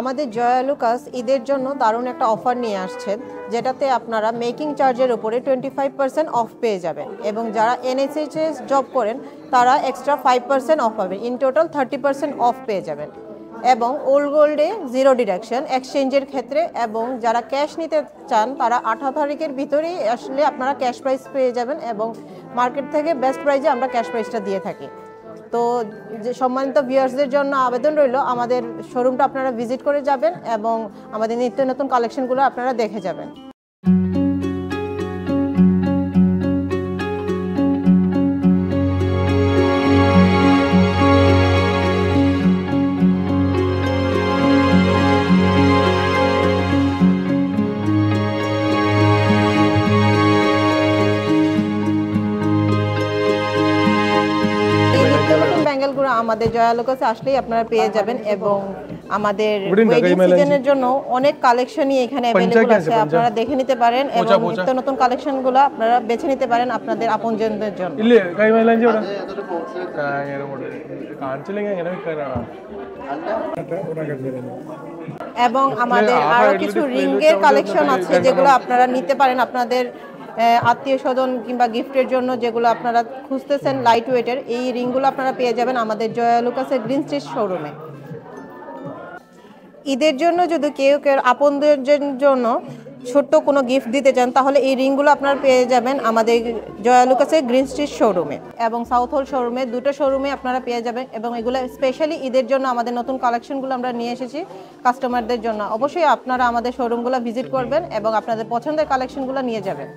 আমাদের জয়া লুকাস ঈদের জন্য দারুণ একটা অফার নিয়ে আসছেন, যেটাতে আপনারা মেকিং চার্জের উপরে 25% অফ পেয়ে যাবেন এবং যারা NHS জব করেন তারা এক্সট্রা 5% অফ পাবেন। ইন টোটাল 30% অফ পেয়ে যাবেন এবং ওল্ড গোল্ডে জিরো ডিডাকশন এক্সচেঞ্জের ক্ষেত্রে, এবং যারা ক্যাশ নিতে চান তারা 18 তারিখের ভিতরেই আসলে আপনারা ক্যাশ প্রাইস পেয়ে যাবেন এবং মার্কেট থেকে বেস্ট প্রাইসে আমরা ক্যাশ প্রাইসটা দিয়ে থাকি। তো যে সম্মানিত ভিউয়ার্সদের জন্য আবেদন রইল, আমাদের শোরুমটা আপনারা ভিজিট করে যাবেন এবং আমাদের নিত্য নতুন কালেকশনগুলো আপনারা দেখে যাবেন। ব্যাঙ্গেলগুলো আমাদের জয়া লুকাসে আসলেই আপনারা পেয়ে যাবেন এবং আমাদের ওয়েডিং সিজনের জন্য অনেক কালেকশনই এখানে अवेलेबल আছে, আপনারা দেখে নিতে পারেন এবং নিত্য নতুন কালেকশনগুলো আপনারা বেছে নিতে পারেন আপনাদের আপনজনদের জন্য। ഇല്ലേ കൈമൈലാഞ്ചി ഇവിടെ കാണിച്ചില്ലെങ്കിൽ എങ്ങനെ വിൽക്കാനാണ്? এবং আমাদের আরো কিছু রিংয়ের কালেকশন আছে যেগুলো আপনারা নিতে পারেন আপনাদের আত্মীয় স্বজন কিংবা গিফটের জন্য, যেগুলো আপনারা খুঁজতেছেন লাইট ওয়েটের। এই রিংগুলো আপনারা পেয়ে যাবেন আমাদের জয়া লুকাসের গ্রিন স্ট্রিট শোরুমে। ঈদের জন্য যদি কেউ আপনদের জন্য ছোট্ট কোনো গিফট দিতে চান তাহলে এই রিংগুলো আপনারা পেয়ে যাবেন আমাদের জয়া লুকাসের গ্রিন স্ট্রিট শোরুমে এবং সাউথ হল শোরুমে, দুটো শোরুমে আপনারা পেয়ে যাবেন। এবং এগুলো স্পেশালি ঈদের জন্য আমাদের নতুন কালেকশনগুলো আমরা নিয়ে এসেছি কাস্টমারদের জন্য। অবশ্যই আপনারা আমাদের শোরুমগুলো ভিজিট করবেন এবং আপনাদের পছন্দের কালেকশনগুলো নিয়ে যাবেন।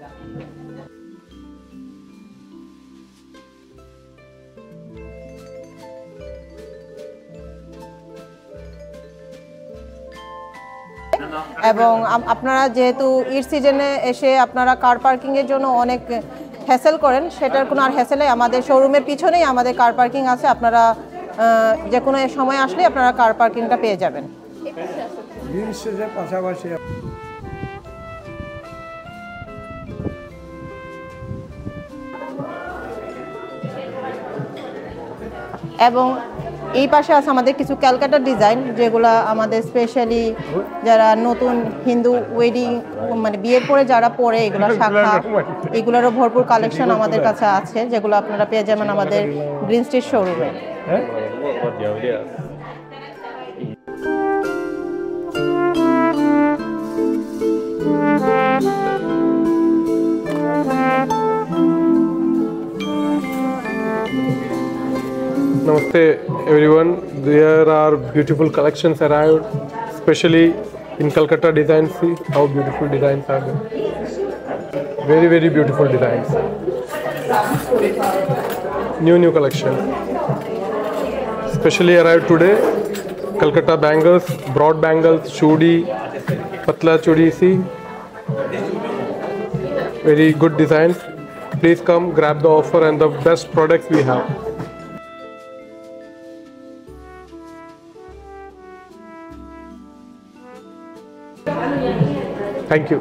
এবং আপনারা যেহেতু ঈদ সিজনে এসে আপনারা কার পার্কিংয়ের জন্য অনেক হ্যাসেল করেন, সেটার কোনো আর হ্যাসেলে আমাদের শোরুমের পিছনেই আমাদের কার পার্কিং আছে। আপনারা যে কোনো সময় আসলে আপনারা কার পার্কিংটা পেয়ে যাবেন। পাশাপাশি এবং এই পাশে আছে আমাদের কিছু ক্যালকাটা ডিজাইন, যেগুলো আমাদের স্পেশালি যারা নতুন হিন্দু ওয়েডিং মানে বিয়ের পরে যারা পরে এগুলো শাখা, এগুলোরও ভরপুর কালেকশন আমাদের কাছে আছে, যেগুলো আপনারা পেয়ে যাবেন আমাদের গ্রিন স্ট্রিট শোরুমে। Namaste everyone. There are beautiful collections arrived, especially in Calcutta designs. See how beautiful designs are there. Very, very beautiful designs. New collection. Especially arrived today. Calcutta bangles, broad bangles, chudi, patla chudi. See, very good designs. Please come grab the offer and the best products we have. Thank you.